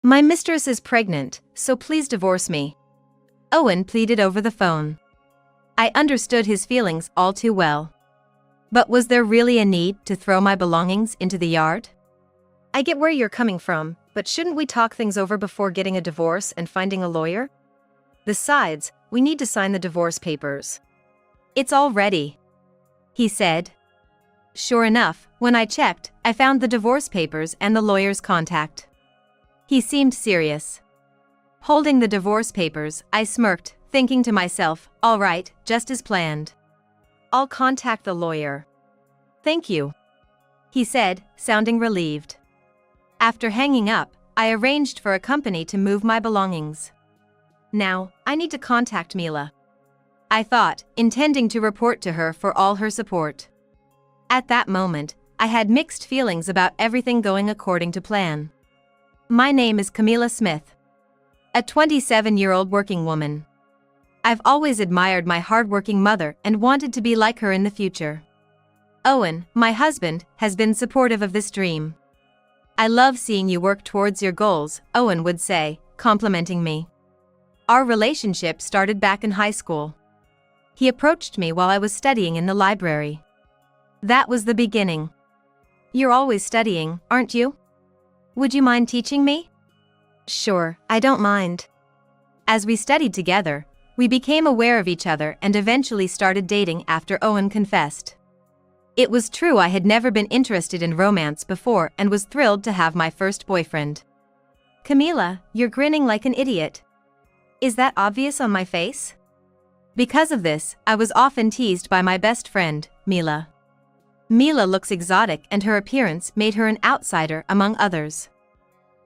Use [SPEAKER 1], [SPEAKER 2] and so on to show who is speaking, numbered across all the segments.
[SPEAKER 1] My mistress is pregnant, so please divorce me. Owen pleaded over the phone. I understood his feelings all too well. But was there really a need to throw my belongings into the yard? I get where you're coming from, but shouldn't we talk things over before getting a divorce and finding a lawyer? Besides, we need to sign the divorce papers. It's all ready, he said. Sure enough, when I checked, I found the divorce papers and the lawyer's contact. He seemed serious. Holding the divorce papers, I smirked, thinking to myself, all right, just as planned. I'll contact the lawyer. Thank you, he said, sounding relieved. After hanging up, I arranged for a company to move my belongings. Now, I need to contact Mila, I thought, intending to report to her for all her support. At that moment, I had mixed feelings about everything going according to plan. My name is Camila Smith, a 27-year-old working woman. I've always admired my hardworking mother and wanted to be like her in the future. Owen, my husband, has been supportive of this dream. I love seeing you work towards your goals, Owen would say, complimenting me. Our relationship started back in high school. He approached me while I was studying in the library. That was the beginning. You're always studying, aren't you? Would you mind teaching me? Sure, I don't mind. As we studied together, we became aware of each other and eventually started dating after Owen confessed. It was true I had never been interested in romance before and was thrilled to have my first boyfriend. Camila, you're grinning like an idiot. Is that obvious on my face? Because of this, I was often teased by my best friend, Mila. Mila looks exotic and her appearance made her an outsider among others.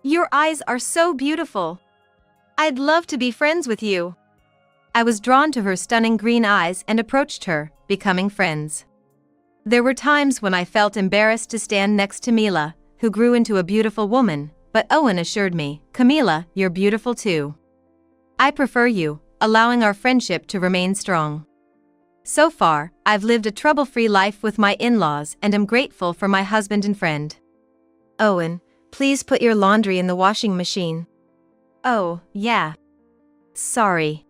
[SPEAKER 1] Your eyes are so beautiful. I'd love to be friends with you. I was drawn to her stunning green eyes and approached her, becoming friends. There were times when I felt embarrassed to stand next to Mila, who grew into a beautiful woman, but Owen assured me, Camila, you're beautiful too. I prefer you, allowing our friendship to remain strong. So far, I've lived a trouble-free life with my in-laws and am grateful for my husband and friend. Owen, please put your laundry in the washing machine. Oh, yeah. Sorry.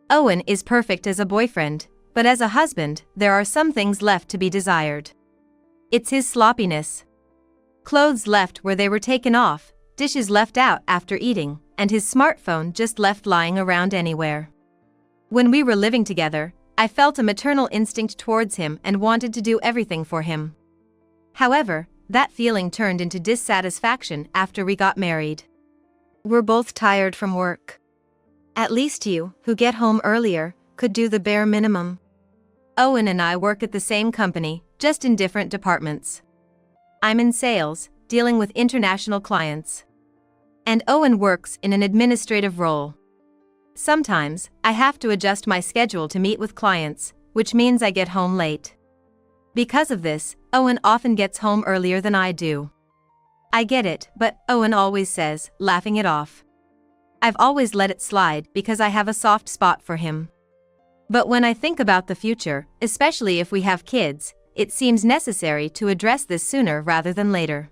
[SPEAKER 1] Owen is perfect as a boyfriend, but as a husband, there are some things left to be desired. It's his sloppiness. Clothes left where they were taken off, dishes left out after eating, and his smartphone just left lying around anywhere. When we were living together, I felt a maternal instinct towards him and wanted to do everything for him. However, that feeling turned into dissatisfaction after we got married. We're both tired from work. At least you, who get home earlier, could do the bare minimum. Owen and I work at the same company, just in different departments. I'm in sales, dealing with international clients. And Owen works in an administrative role. Sometimes, I have to adjust my schedule to meet with clients, which means I get home late. Because of this, Owen often gets home earlier than I do. I get it, but Owen always says, laughing it off. I've always let it slide because I have a soft spot for him. But when I think about the future, especially if we have kids, it seems necessary to address this sooner rather than later.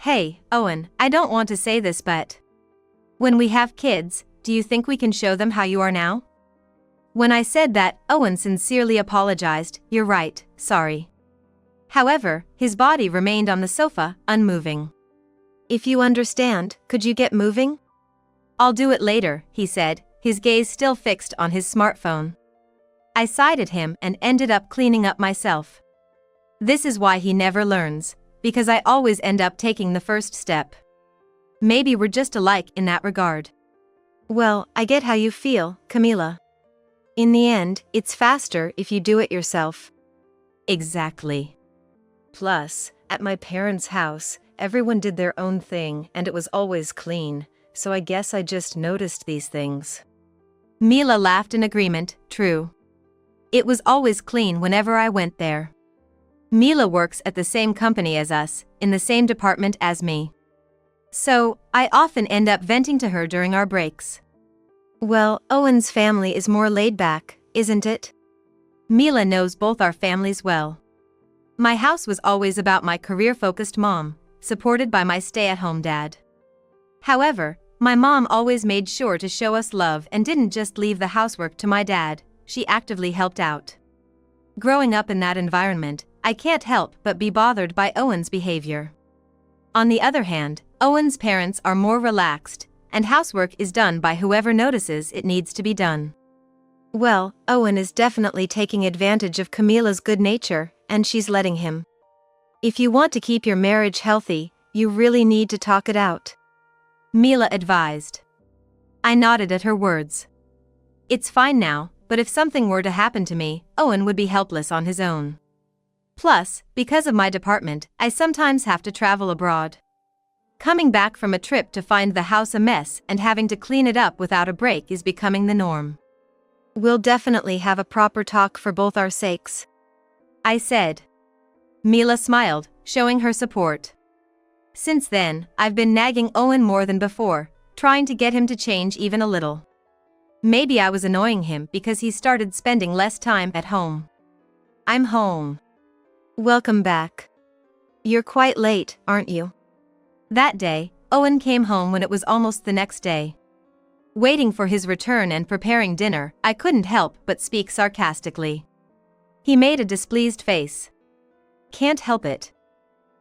[SPEAKER 1] Hey, Owen, I don't want to say this, but when we have kids, do you think we can show them how you are now? When I said that, Owen sincerely apologized, you're right, sorry. However, his body remained on the sofa, unmoving. If you understand, could you get moving? I'll do it later, he said, his gaze still fixed on his smartphone. I sighed at him and ended up cleaning up myself. This is why he never learns, because I always end up taking the first step. Maybe we're just alike in that regard. Well, I get how you feel, Camila. In the end, it's faster if you do it yourself. Exactly. Plus, at my parents' house, everyone did their own thing and it was always clean, so I guess I just noticed these things. Mila laughed in agreement, true. It was always clean whenever I went there. Mila works at the same company as us, in the same department as me. So, I often end up venting to her during our breaks. Well, Owen's family is more laid back, isn't it? Mila knows both our families well. My house was always about my career-focused mom, supported by my stay-at-home dad. However, my mom always made sure to show us love and didn't just leave the housework to my dad, she actively helped out. Growing up in that environment, I can't help but be bothered by Owen's behavior. On the other hand, Owen's parents are more relaxed, and housework is done by whoever notices it needs to be done. Well, Owen is definitely taking advantage of Camila's good nature, and she's letting him. If you want to keep your marriage healthy, you really need to talk it out, Mila advised. I nodded at her words. It's fine now, but if something were to happen to me, Owen would be helpless on his own. Plus, because of my department, I sometimes have to travel abroad. Coming back from a trip to find the house a mess and having to clean it up without a break is becoming the norm. We'll definitely have a proper talk for both our sakes, I said. Mila smiled, showing her support. Since then, I've been nagging Owen more than before, trying to get him to change even a little. Maybe I was annoying him because he started spending less time at home. I'm home. Welcome back. You're quite late, aren't you? That day, Owen came home when it was almost the next day. Waiting for his return and preparing dinner, I couldn't help but speak sarcastically. He made a displeased face. Can't help it.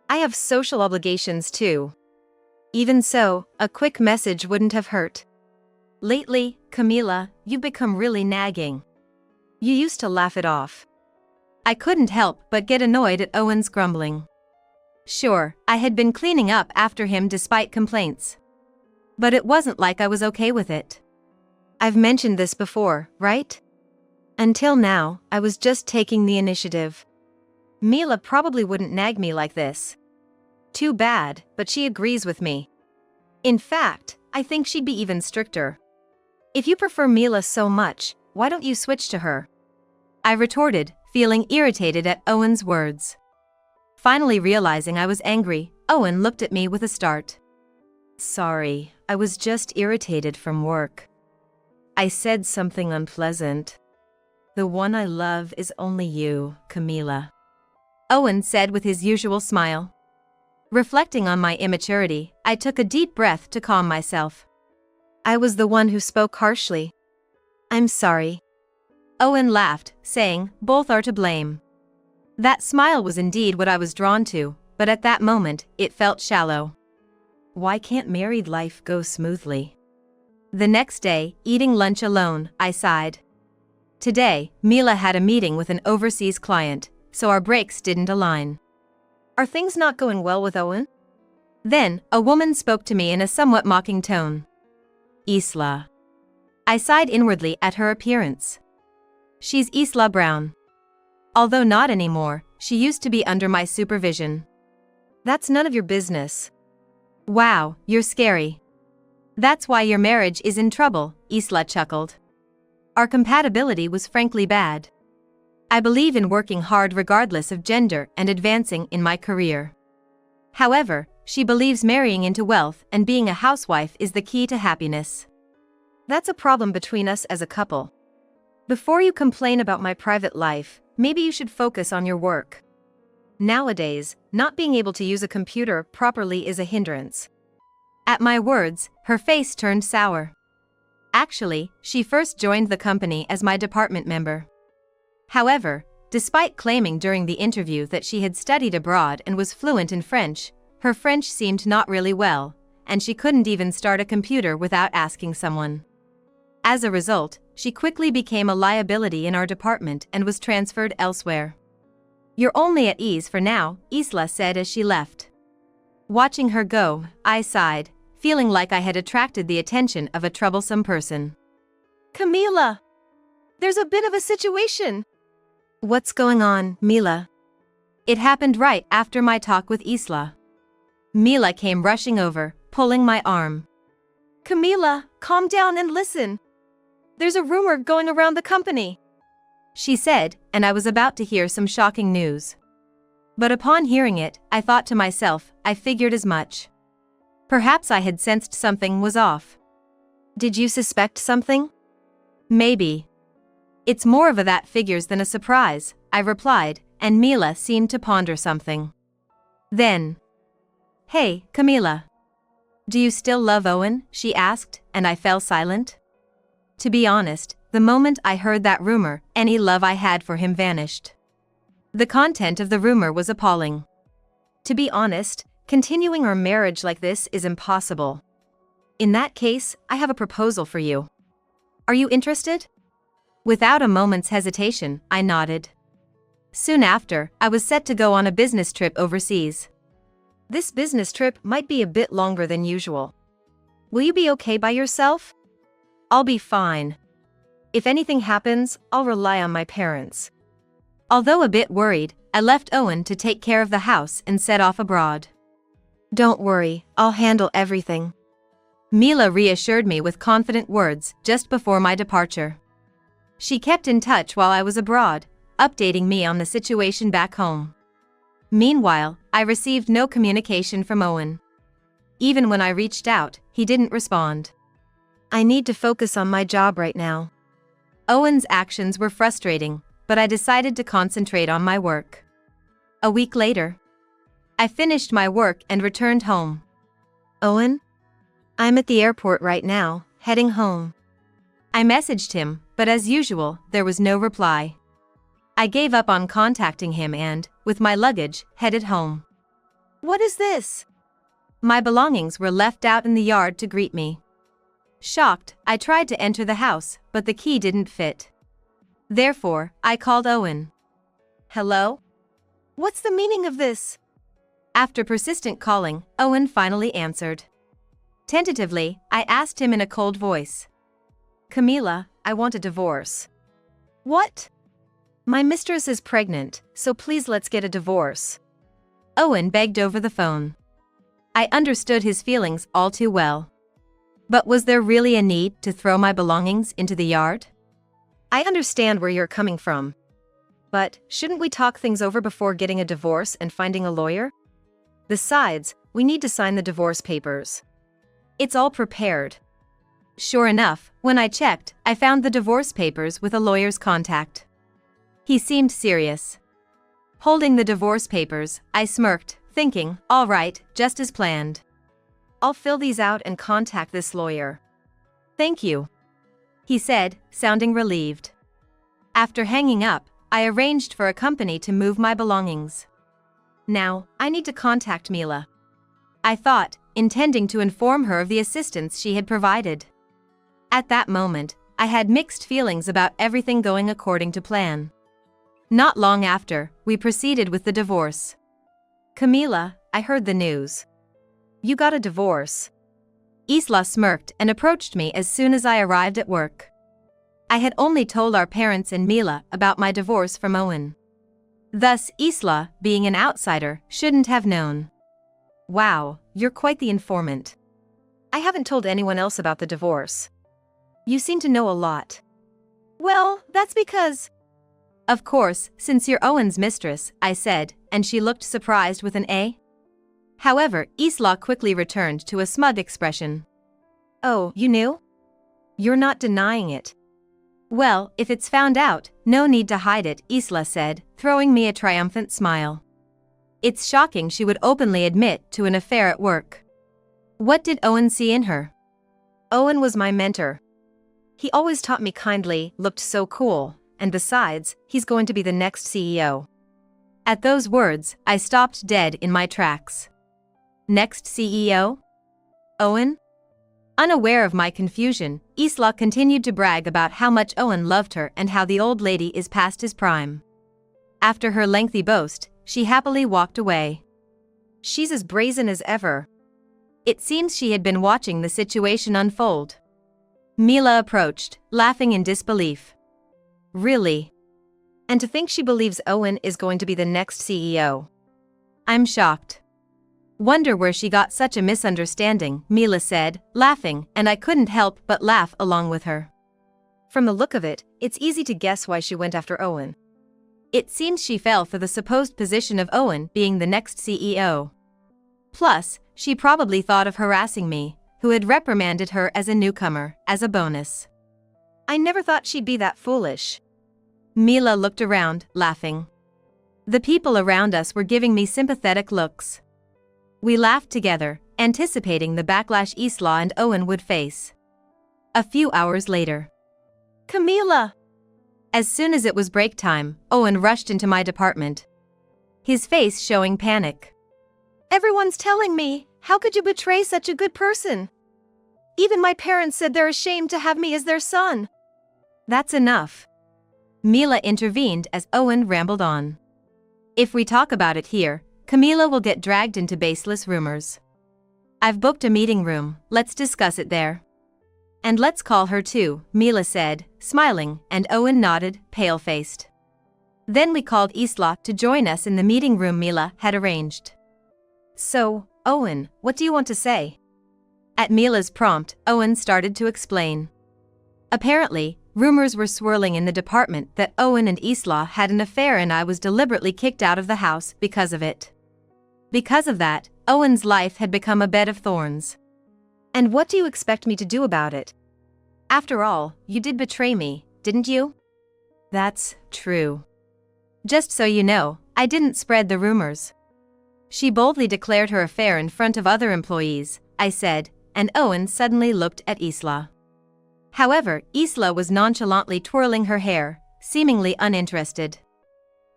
[SPEAKER 1] I have social obligations too. Even so, a quick message wouldn't have hurt. Lately, Camila, you've become really nagging. You used to laugh it off. I couldn't help but get annoyed at Owen's grumbling. Sure, I had been cleaning up after him despite complaints. But it wasn't like I was okay with it. I've mentioned this before, right? Until now, I was just taking the initiative. Mila probably wouldn't nag me like this. Too bad, but she agrees with me. In fact, I think she'd be even stricter. If you prefer Mila so much, why don't you switch to her? I retorted, feeling irritated at Owen's words. Finally realizing I was angry, Owen looked at me with a start. Sorry, I was just irritated from work. I said something unpleasant. The one I love is only you, Camila, Owen said with his usual smile. Reflecting on my immaturity, I took a deep breath to calm myself. I was the one who spoke harshly. I'm sorry. Owen laughed, saying, both are to blame. That smile was indeed what I was drawn to, but at that moment, it felt shallow. Why can't married life go smoothly? The next day, eating lunch alone, I sighed. Today, Mila had a meeting with an overseas client, so our breaks didn't align. Are things not going well with Owen? Then, a woman spoke to me in a somewhat mocking tone. Isla. I sighed inwardly at her appearance. She's Isla Brown. Although not anymore, she used to be under my supervision. That's none of your business. Wow, you're scary. That's why your marriage is in trouble, Isla chuckled. Our compatibility was frankly bad. I believe in working hard regardless of gender and advancing in my career. However, she believes marrying into wealth and being a housewife is the key to happiness. That's a problem between us as a couple. Before you complain about my private life, maybe you should focus on your work. Nowadays, not being able to use a computer properly is a hindrance. At my words, her face turned sour. Actually, she first joined the company as my department member. However, despite claiming during the interview that she had studied abroad and was fluent in French, her French seemed not really well, and she couldn't even start a computer without asking someone. As a result, she quickly became a liability in our department and was transferred elsewhere. You're only at ease for now, Isla said as she left. Watching her go, I sighed, feeling like I had attracted the attention of a troublesome person. Camila! There's a bit of a situation. What's going on, Mila? It happened right after my talk with Isla. Mila came rushing over, pulling my arm. Camila, calm down and listen. There's a rumor going around the company, she said, and I was about to hear some shocking news. But upon hearing it, I thought to myself, I figured as much. Perhaps I had sensed something was off. Did you suspect something? Maybe. It's more of a that figures than a surprise, I replied, and Mila seemed to ponder something. Then. Hey, Camila. Do you still love Owen? She asked, and I fell silent. To be honest, the moment I heard that rumor, any love I had for him vanished. The content of the rumor was appalling. To be honest, continuing our marriage like this is impossible. In that case, I have a proposal for you. Are you interested? Without a moment's hesitation, I nodded. Soon after, I was set to go on a business trip overseas. This business trip might be a bit longer than usual. Will you be okay by yourself? I'll be fine. If anything happens, I'll rely on my parents. Although a bit worried, I left Owen to take care of the house and set off abroad. Don't worry, I'll handle everything. Mila reassured me with confident words just before my departure. She kept in touch while I was abroad, updating me on the situation back home. Meanwhile, I received no communication from Owen. Even when I reached out, he didn't respond. I need to focus on my job right now. Owen's actions were frustrating, but I decided to concentrate on my work. A week later, I finished my work and returned home. Owen? I'm at the airport right now, heading home. I messaged him, but as usual, there was no reply. I gave up on contacting him and, with my luggage, headed home. What is this? My belongings were left out in the yard to greet me. Shocked, I tried to enter the house, but the key didn't fit. Therefore, I called Owen. Hello? What's the meaning of this? After persistent calling, Owen finally answered. Tentatively, I asked him in a cold voice. Camila, I want a divorce. What? My mistress is pregnant, so please let's get a divorce. Owen begged over the phone. I understood his feelings all too well. But was there really a need to throw my belongings into the yard? I understand where you're coming from. But shouldn't we talk things over before getting a divorce and finding a lawyer? Besides, we need to sign the divorce papers. It's all prepared. Sure enough, when I checked, I found the divorce papers with a lawyer's contact. He seemed serious. Holding the divorce papers, I smirked, thinking, all right, just as planned. I'll fill these out and contact this lawyer. Thank you, he said, sounding relieved. After hanging up, I arranged for a company to move my belongings. Now, I need to contact Mila. I thought, intending to inform her of the assistance she had provided. At that moment, I had mixed feelings about everything going according to plan. Not long after, we proceeded with the divorce. Camila, I heard the news. You got a divorce. Isla smirked and approached me as soon as I arrived at work. I had only told our parents and Mila about my divorce from Owen. Thus, Isla, being an outsider, shouldn't have known. Wow, you're quite the informant. I haven't told anyone else about the divorce. You seem to know a lot. Well, that's because... Of course, since you're Owen's mistress, I said, and she looked surprised with an A. However, Isla quickly returned to a smug expression. Oh, you knew? You're not denying it. Well, if it's found out, no need to hide it, Isla said, throwing me a triumphant smile. It's shocking she would openly admit to an affair at work. What did Owen see in her? Owen was my mentor. He always taught me kindly, looked so cool, and besides, he's going to be the next CEO. At those words, I stopped dead in my tracks. Next CEO? Owen? Unaware of my confusion, Isla continued to brag about how much Owen loved her and how the old lady is past his prime. After her lengthy boast, she happily walked away. She's as brazen as ever. It seems she had been watching the situation unfold. Mila approached, laughing in disbelief. Really? And to think she believes Owen is going to be the next CEO. I'm shocked. Wonder where she got such a misunderstanding, Mila said, laughing, and I couldn't help but laugh along with her. From the look of it, it's easy to guess why she went after Owen. It seems she fell for the supposed position of Owen being the next CEO. Plus, she probably thought of harassing me, who had reprimanded her as a newcomer, as a bonus. I never thought she'd be that foolish. Mila looked around, laughing. The people around us were giving me sympathetic looks. We laughed together, anticipating the backlash Isla and Owen would face. A few hours later. Camila! As soon as it was break time, Owen rushed into my department, his face showing panic. Everyone's telling me, how could you betray such a good person? Even my parents said they're ashamed to have me as their son. That's enough. Mila intervened as Owen rambled on. If we talk about it here, Camila will get dragged into baseless rumors. I've booked a meeting room, let's discuss it there. And let's call her too, Mila said, smiling, and Owen nodded, pale-faced. Then we called Isla to join us in the meeting room Mila had arranged. So, Owen, what do you want to say? At Mila's prompt, Owen started to explain. Apparently, rumors were swirling in the department that Owen and Isla had an affair and I was deliberately kicked out of the house because of it. Because of that, Owen's life had become a bed of thorns. And what do you expect me to do about it? After all, you did betray me, didn't you? That's true. Just so you know, I didn't spread the rumors. She boldly declared her affair in front of other employees, I said, and Owen suddenly looked at Isla. However, Isla was nonchalantly twirling her hair, seemingly uninterested.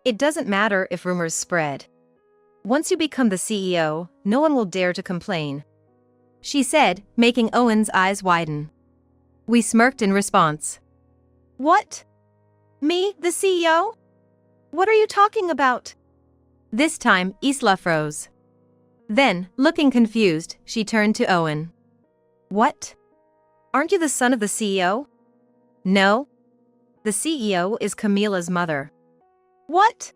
[SPEAKER 1] It doesn't matter if rumors spread. Once you become the CEO, no one will dare to complain, she said, making Owen's eyes widen. We smirked in response. What? Me, the CEO? What are you talking about? This time, Isla froze. Then, looking confused, she turned to Owen. What? Aren't you the son of the CEO? No. The CEO is Camila's mother. What?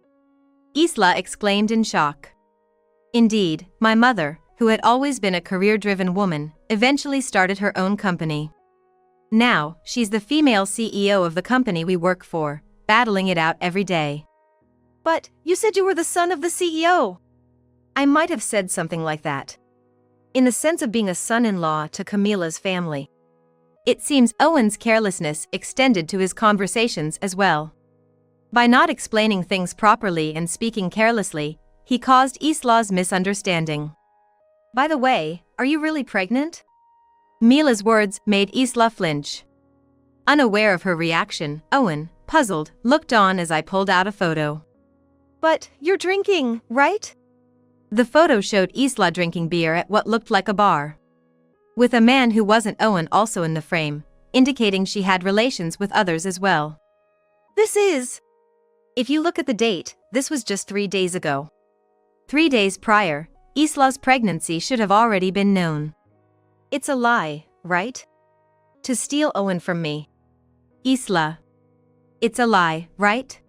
[SPEAKER 1] Isla exclaimed in shock. Indeed, my mother, who had always been a career-driven woman, eventually started her own company. Now, she's the female CEO of the company we work for, battling it out every day. But, you said you were the son of the CEO. I might have said something like that. In the sense of being a son-in-law to Camila's family. It seems Owen's carelessness extended to his conversations as well. By not explaining things properly and speaking carelessly, he caused Isla's misunderstanding. By the way, are you really pregnant? Mila's words made Isla flinch. Unaware of her reaction, Owen, puzzled, looked on as I pulled out a photo. But, you're drinking, right? The photo showed Isla drinking beer at what looked like a bar, with a man who wasn't Owen also in the frame, indicating she had relations with others as well. If you look at the date, this was just 3 days ago. 3 days prior, Isla's pregnancy should have already been known. It's a lie, right? To steal Owen from me. Isla. It's a lie, right?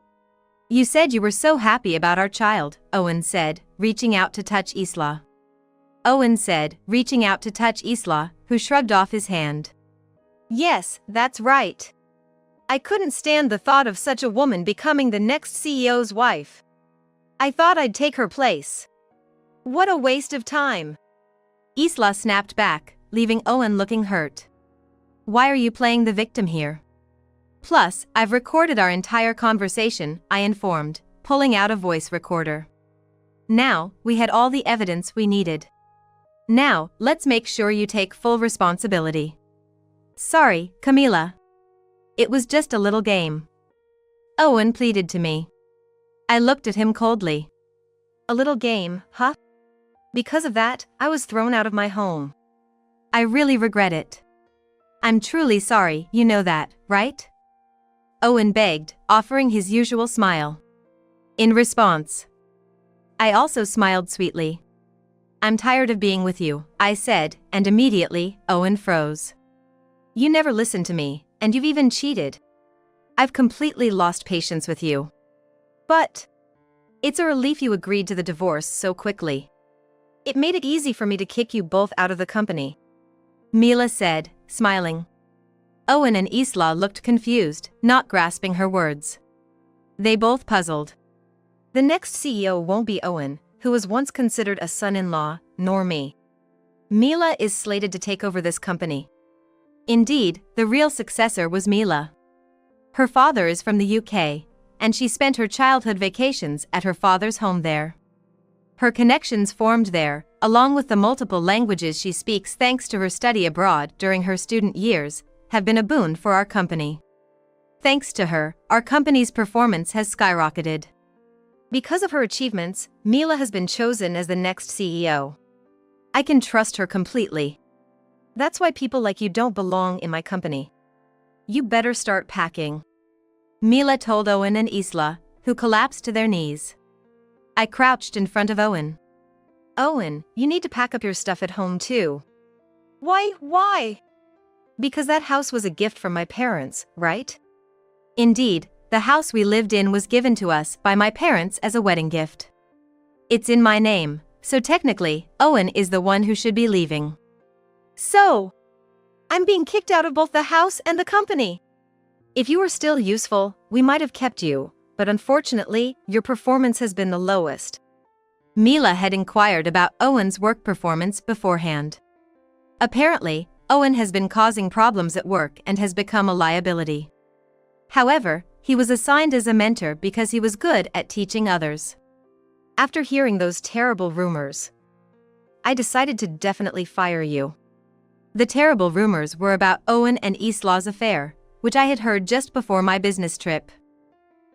[SPEAKER 1] You said you were so happy about our child, Owen said, reaching out to touch Isla. Owen said, reaching out to touch Isla, who shrugged off his hand. Yes, that's right. I couldn't stand the thought of such a woman becoming the next CEO's wife. I thought I'd take her place. What a waste of time. Isla snapped back, leaving Owen looking hurt. Why are you playing the victim here? Plus, I've recorded our entire conversation, I informed, pulling out a voice recorder. Now, we had all the evidence we needed. Now, let's make sure you take full responsibility. Sorry, Camila. It was just a little game. Owen pleaded to me. I looked at him coldly. A little game, huh? Because of that, I was thrown out of my home. I really regret it. I'm truly sorry, you know that, right? Owen begged, offering his usual smile. In response, I also smiled sweetly. I'm tired of being with you, I said, and immediately, Owen froze. You never listened to me, and you've even cheated. I've completely lost patience with you. But it's a relief you agreed to the divorce so quickly. It made it easy for me to kick you both out of the company. Mila said, smiling. Owen and Isla looked confused, not grasping her words. They both puzzled. The next CEO won't be Owen, who was once considered a son-in-law, nor me. Mila is slated to take over this company. Indeed, the real successor was Mila. Her father is from the UK, and she spent her childhood vacations at her father's home there. Her connections formed there, along with the multiple languages she speaks thanks to her study abroad during her student years, have been a boon for our company. Thanks to her, our company's performance has skyrocketed. Because of her achievements, Mila has been chosen as the next CEO. I can trust her completely. That's why people like you don't belong in my company. You better start packing. Mila told Owen and Isla, who collapsed to their knees. I crouched in front of Owen. Owen, you need to pack up your stuff at home too. Why? Because that house was a gift from my parents, right? Indeed, the house we lived in was given to us by my parents as a wedding gift. It's in my name, so technically, Owen is the one who should be leaving. So, I'm being kicked out of both the house and the company. If you were still useful, we might have kept you, but unfortunately, your performance has been the lowest. Mila had inquired about Owen's work performance beforehand. Apparently, Owen has been causing problems at work and has become a liability. However, he was assigned as a mentor because he was good at teaching others. After hearing those terrible rumors, I decided to definitely fire you. The terrible rumors were about Owen and Isla's affair, which I had heard just before my business trip.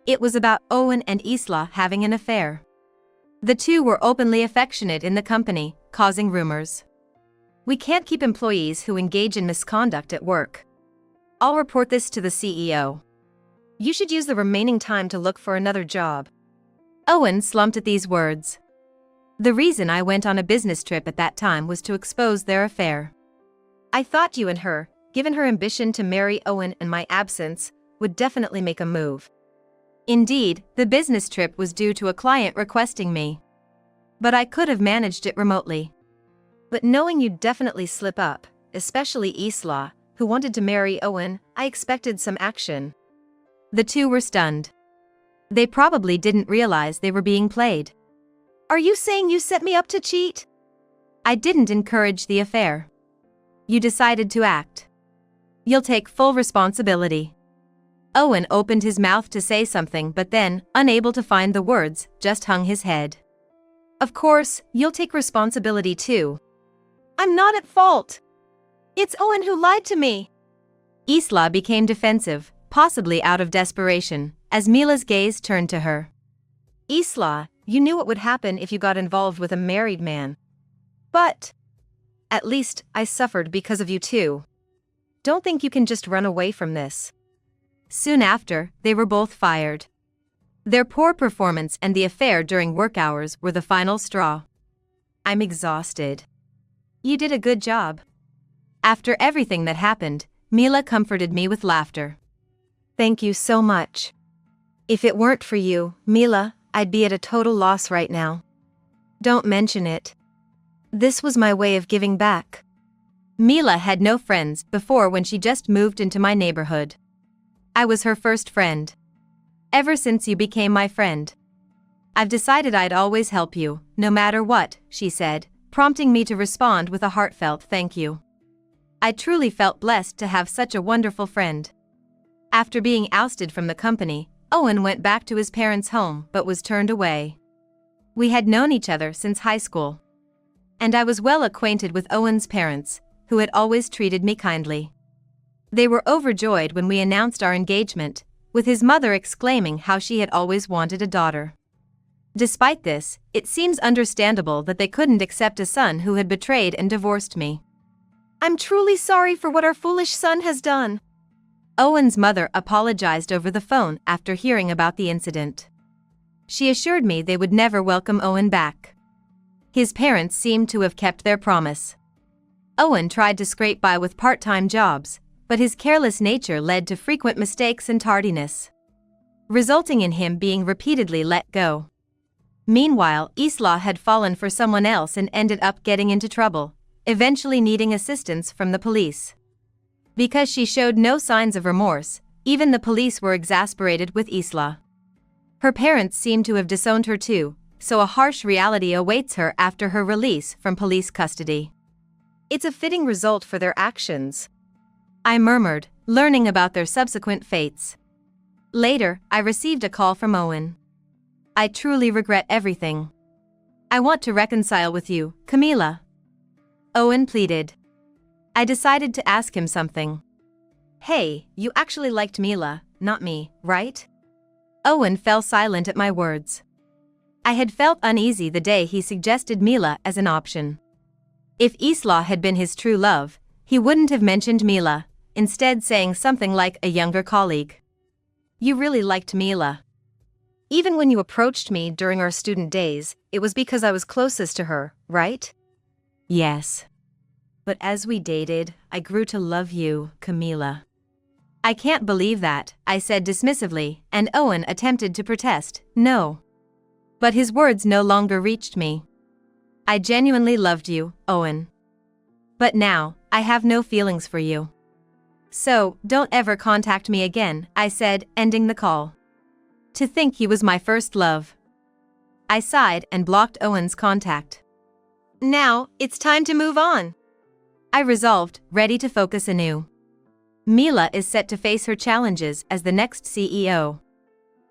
[SPEAKER 1] It was about Owen and Isla having an affair. The two were openly affectionate in the company, causing rumors. We can't keep employees who engage in misconduct at work. I'll report this to the CEO. You should use the remaining time to look for another job. Owen slumped at these words. The reason I went on a business trip at that time was to expose their affair. I thought you and her, given her ambition to marry Owen in my absence, would definitely make a move. Indeed, the business trip was due to a client requesting me. But I could have managed it remotely. But knowing you'd definitely slip up, especially Isla, who wanted to marry Owen, I expected some action. The two were stunned. They probably didn't realize they were being played. Are you saying you set me up to cheat? I didn't encourage the affair. You decided to act. You'll take full responsibility. Owen opened his mouth to say something but then, unable to find the words, just hung his head. Of course, you'll take responsibility too. I'm not at fault. It's Owen who lied to me. Isla became defensive, possibly out of desperation, as Mila's gaze turned to her. Isla, you knew what would happen if you got involved with a married man. But at least I suffered because of you too. Don't think you can just run away from this. Soon after, they were both fired. Their poor performance and the affair during work hours were the final straw. I'm exhausted. You did a good job. After everything that happened, Mila comforted me with laughter. Thank you so much. If it weren't for you, Mila, I'd be at a total loss right now. Don't mention it. This was my way of giving back. Mila had no friends before when she just moved into my neighborhood. I was her first friend. Ever since you became my friend, I've decided I'd always help you, no matter what, she said, prompting me to respond with a heartfelt thank you. I truly felt blessed to have such a wonderful friend. After being ousted from the company, Owen went back to his parents' home but was turned away. We had known each other since high school. And I was well acquainted with Owen's parents, who had always treated me kindly. They were overjoyed when we announced our engagement, with his mother exclaiming how she had always wanted a daughter. Despite this, it seems understandable that they couldn't accept a son who had betrayed and divorced me. I'm truly sorry for what our foolish son has done. Owen's mother apologized over the phone after hearing about the incident. She assured me they would never welcome Owen back. His parents seemed to have kept their promise. Owen tried to scrape by with part-time jobs, but his careless nature led to frequent mistakes and tardiness, resulting in him being repeatedly let go. Meanwhile, Isla had fallen for someone else and ended up getting into trouble, eventually needing assistance from the police. Because she showed no signs of remorse, even the police were exasperated with Isla. Her parents seemed to have disowned her too, so a harsh reality awaits her after her release from police custody. It's a fitting result for their actions, I murmured, learning about their subsequent fates. Later, I received a call from Owen. I truly regret everything. I want to reconcile with you, Camila. Owen pleaded. I decided to ask him something. Hey, you actually liked Mila, not me, right? Owen fell silent at my words. I had felt uneasy the day he suggested Mila as an option. If Isla had been his true love, he wouldn't have mentioned Mila, instead saying something like a younger colleague. You really liked Mila. Even when you approached me during our student days, it was because I was closest to her, right? Yes. But as we dated, I grew to love you, Camila. I can't believe that, I said dismissively, and Owen attempted to protest, no. But his words no longer reached me. I genuinely loved you, Owen. But now, I have no feelings for you. So, don't ever contact me again, I said, ending the call. To think he was my first love. I sighed and blocked Owen's contact. Now, it's time to move on. I resolved, ready to focus anew. Mila is set to face her challenges as the next CEO.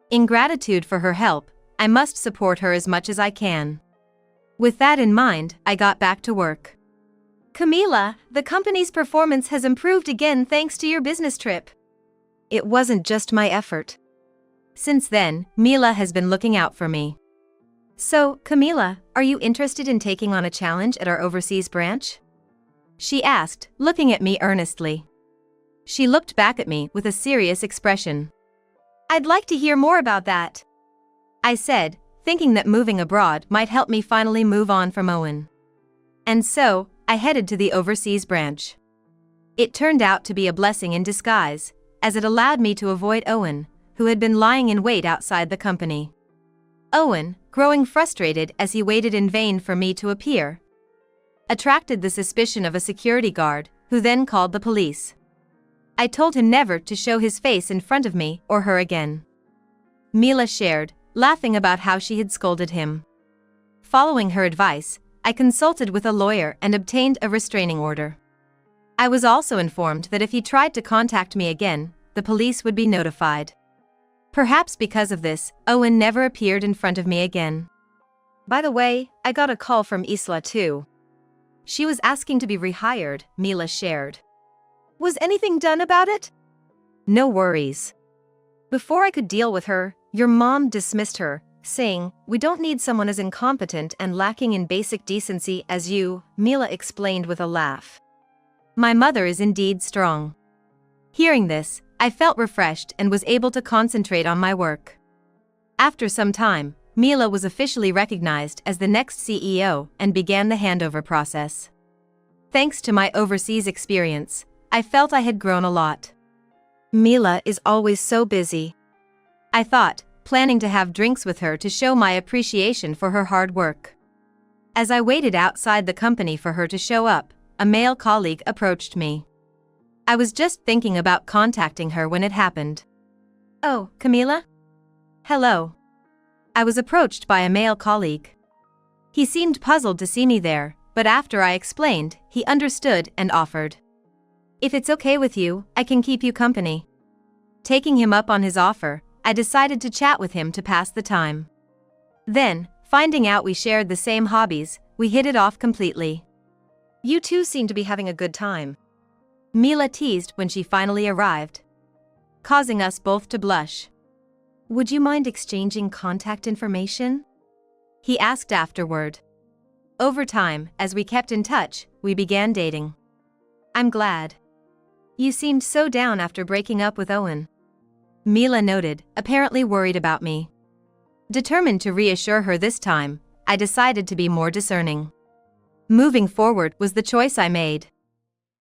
[SPEAKER 1] In gratitude for her help, I must support her as much as I can. With that in mind, I got back to work. Camila, the company's performance has improved again thanks to your business trip. It wasn't just my effort. Since then, Mila has been looking out for me. So, Camila, are you interested in taking on a challenge at our overseas branch? She asked, looking at me earnestly. She looked back at me with a serious expression. I'd like to hear more about that, I said, thinking that moving abroad might help me finally move on from Owen. And so, I headed to the overseas branch. It turned out to be a blessing in disguise, as it allowed me to avoid Owen, who had been lying in wait outside the company. Owen, growing frustrated as he waited in vain for me to appear, attracted the suspicion of a security guard, who then called the police. I told him never to show his face in front of me or her again. Mila shared, laughing about how she had scolded him. Following her advice, I consulted with a lawyer and obtained a restraining order. I was also informed that if he tried to contact me again, the police would be notified. Perhaps because of this, Owen never appeared in front of me again. By the way, I got a call from Isla too. She was asking to be rehired, Mila shared. Was anything done about it? No worries. Before I could deal with her, your mom dismissed her, saying, we don't need someone as incompetent and lacking in basic decency as you, Mila explained with a laugh. My mother is indeed strong. Hearing this, I felt refreshed and was able to concentrate on my work. After some time, Mila was officially recognized as the next CEO and began the handover process. Thanks to my overseas experience, I felt I had grown a lot. Mila is always so busy, I thought, planning to have drinks with her to show my appreciation for her hard work. As I waited outside the company for her to show up, a male colleague approached me. I was just thinking about contacting her when it happened. Oh, Camila? Hello. I was approached by a male colleague. He seemed puzzled to see me there, but after I explained, he understood and offered. If it's okay with you, I can keep you company. Taking him up on his offer, I decided to chat with him to pass the time. Then, finding out we shared the same hobbies, we hit it off completely. You two seem to be having a good time, Mila teased when she finally arrived, causing us both to blush. Would you mind exchanging contact information? He asked afterward. Over time, as we kept in touch, we began dating. I'm glad. You seemed so down after breaking up with Owen, Mila noted, apparently worried about me. Determined to reassure her this time, I decided to be more discerning. Moving forward was the choice I made.